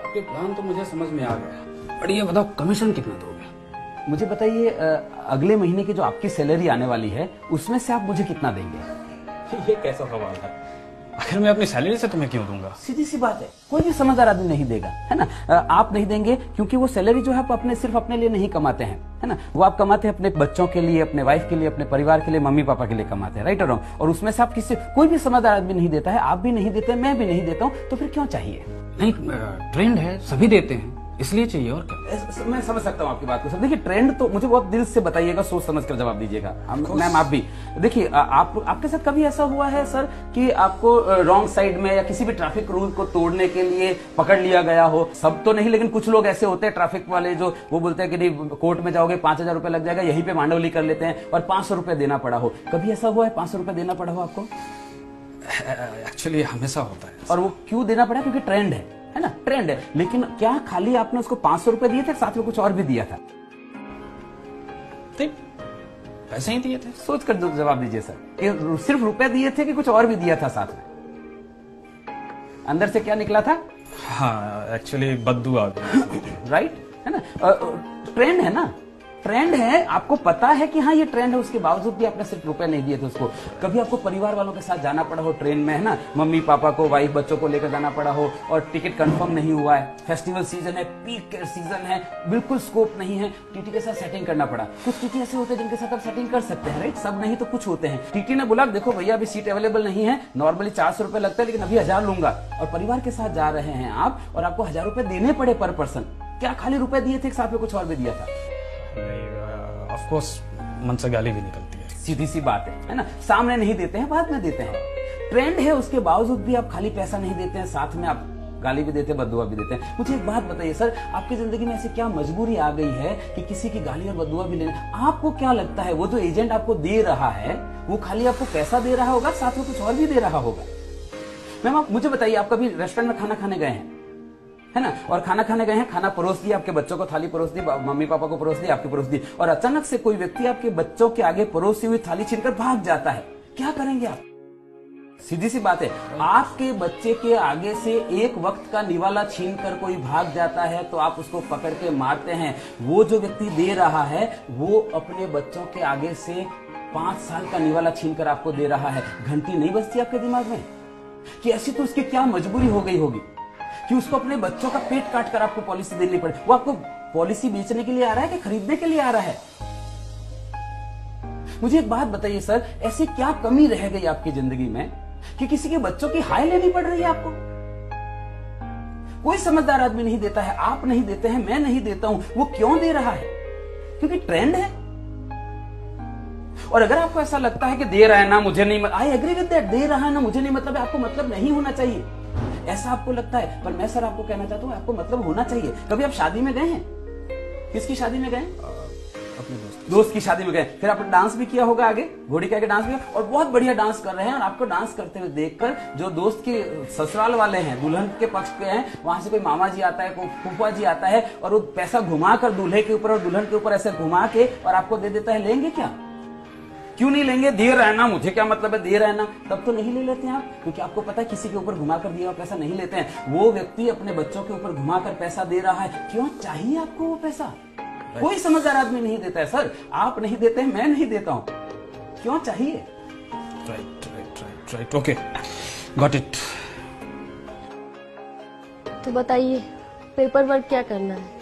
आपके प्लान तो मुझे समझ में आ गया, पर ये बताओ कमीशन कितना दोगे? मुझे बताइए, अगले महीने की जो आपकी सैलरी आने वाली है उसमें से आप मुझे कितना देंगे? ये कैसा सवाल है? आखिर मैं अपनी सैलरी से तुम्हें क्यों दूंगा? सीधी सी बात है, कोई भी समझदार आदमी नहीं देगा, है ना। आप नहीं देंगे क्योंकि वो सैलरी जो है आप अपने सिर्फ अपने लिए नहीं कमाते हैं, है ना। वो आप कमाते हैं अपने बच्चों के लिए, अपने वाइफ के लिए, अपने परिवार के लिए, मम्मी पापा के लिए कमाते हैं, राइट और रॉन्ग। और उसमें से आप किसी कोई भी समझदार आदमी नहीं देता है, आप भी नहीं देते, मैं भी नहीं देता हूँ, तो फिर क्यों चाहिए? नहीं, ट्रेंड है, सभी देते हैं, इसलिए चाहिए। और क्या? मैं समझ सकता हूँ आपकी बात को सर। देखिए, ट्रेंड तो मुझे बहुत दिल से बताइएगा, सोच समझ कर जवाब दीजिएगा। मैम आप भी देखिए, आपके साथ कभी ऐसा हुआ है सर कि आपको रॉन्ग साइड में या किसी भी ट्रैफिक रूल को तोड़ने के लिए पकड़ लिया गया हो? सब तो नहीं, लेकिन कुछ लोग ऐसे होते हैं ट्रैफिक वाले जो वो बोलते हैं कि नहीं कोर्ट में जाओगे 5,000 रुपए लग जाएगा, यहीं पे मांडवली कर लेते हैं और 500 रुपए देना पड़ा हो। कभी ऐसा हुआ है 500 रुपए देना पड़ा हो आपको? एक्चुअली हमेशा होता है। और वो क्यों देना पड़ा? क्योंकि ट्रेंड है ना, ट्रेंड है। लेकिन क्या खाली आपने उसको 500 रुपए दिए थे, साथ में कुछ और भी दिया था? पैसे ही दिए थे। सोच कर जवाब दीजिए सर, कि सिर्फ रुपए दिए थे कि कुछ और भी दिया था साथ में? अंदर से क्या निकला था? हाँ, एक्चुअली बद्दू आ गई। राइट, है ना। ट्रेंड है ना, ट्रेंड है, आपको पता है कि हाँ ये ट्रेंड है, उसके बावजूद भी आपने सिर्फ रुपए नहीं दिए थे उसको। कभी आपको परिवार वालों के साथ जाना पड़ा हो ट्रेन में, है ना, मम्मी पापा को, वाइफ बच्चों को लेकर जाना पड़ा हो और टिकट कंफर्म नहीं हुआ है, फेस्टिवल सीजन है, पीक सीजन है, बिल्कुल स्कोप नहीं है, टीटी के साथ सेटिंग करना पड़ा। कुछ टीटी ऐसे होते हैं जिनके साथ आप सेटिंग कर सकते हैं, राइट, सब नहीं तो कुछ होते हैं। टीटी ने बोला देखो भैया अभी सीट अवेलेबल नहीं है, नॉर्मली 400 रुपए लगता है लेकिन अभी 1000 लूंगा, और परिवार के साथ जा रहे हैं आप और आपको 1000 रुपए देने पड़े पर पर्सन। क्या खाली रुपए दिए थे, साथ में कुछ और भी दिया था? ऑफ कोर्स मन से गाली भी निकलती है। सीधी सी बात है ना। सामने नहीं देते हैं, बाद में देते हैं। ट्रेंड है, उसके बावजूद भी आप खाली पैसा नहीं देते हैं, साथ में आप गाली भी देते हैं, बददुआ भी देते हैं। मुझे एक बात बताइए सर, आपकी जिंदगी में ऐसी क्या मजबूरी आ गई है कि किसी की गाली और बददुआ भी लेने? आपको क्या लगता है वो जो एजेंट आपको दे रहा है वो खाली आपको पैसा दे रहा होगा, साथ में कुछ और भी दे रहा होगा? मैम आप मुझे बताइए, आप कभी रेस्टोरेंट में खाना खाने गए हैं, है ना, और खाना खाने गए हैं, खाना परोस दिया, आपके बच्चों को थाली परोस दी, मम्मी पापा को परोस दी, आपकी परोस दी, और अचानक से कोई व्यक्ति आपके बच्चों के आगे परोसी हुई थाली छीनकर भाग जाता है, क्या करेंगे आप? सीधी सी बात है, आपके बच्चे के आगे से एक वक्त का निवाला छीनकर कोई भाग जाता है तो आप उसको पकड़ के मारते हैं। वो जो व्यक्ति दे रहा है वो अपने बच्चों के आगे से 5 साल का निवाला छीनकर आपको दे रहा है। घंटी नहीं बजती आपके दिमाग में कि ऐसी तो उसकी क्या मजबूरी हो गई होगी कि उसको अपने बच्चों का पेट काट कर आपको पॉलिसी देनी पड़े? वो आपको पॉलिसी बेचने के लिए आ रहा है कि खरीदने के लिए आ रहा है? मुझे एक बात बताइए सर, ऐसी क्या कमी रह गई आपकी जिंदगी में कि किसी के बच्चों की हाय लेनी पड़ रही है आपको? कोई समझदार आदमी नहीं देता है, आप नहीं देते हैं, मैं नहीं देता हूं। वो क्यों दे रहा है? क्योंकि ट्रेंड है। और अगर आपको ऐसा लगता है कि दे रहा है ना मुझे नहीं, आई एग्री विद दैट, दे रहा है ना मुझे नहीं मतलब है, आपको मतलब नहीं होना चाहिए, ऐसा आपको लगता है। पर मैं सर आपको कहना चाहता हूं आपको मतलब होना चाहिए। कभी आप शादी में गए हैं? किसकी शादी में गए? अपने दोस्त की शादी में गए, फिर आपने डांस भी किया होगा, आगे घोड़ी के आगे डांस किया और बहुत बढ़िया डांस कर रहे हैं, और आपको डांस करते हुए देखकर जो दोस्त के ससुराल वाले हैं, दुल्हन के पक्ष के हैं, वहां से कोई मामा जी आता है, कोई फूफा जी आता है और वो पैसा घुमाकर दूल्हे के ऊपर और दुल्हन के ऊपर ऐसे घुमा के और आपको दे देता है, लेंगे क्या? क्यों नहीं लेंगे? दे रहा है ना, मुझे क्या मतलब है, दे रहा है ना, तब तो नहीं ले लेते हैं आप, क्योंकि आपको पता है किसी के ऊपर घुमाकर दिया हुआ पैसा नहीं लेते हैं। वो व्यक्ति अपने बच्चों के ऊपर घुमाकर पैसा दे रहा है, क्यों चाहिए आपको वो पैसा? कोई समझदार आदमी नहीं देता है सर, आप नहीं देते हैं, मैं नहीं देता हूं, क्यों चाहिए? Right, okay, got it. तो बताइए पेपर वर्क क्या करना है?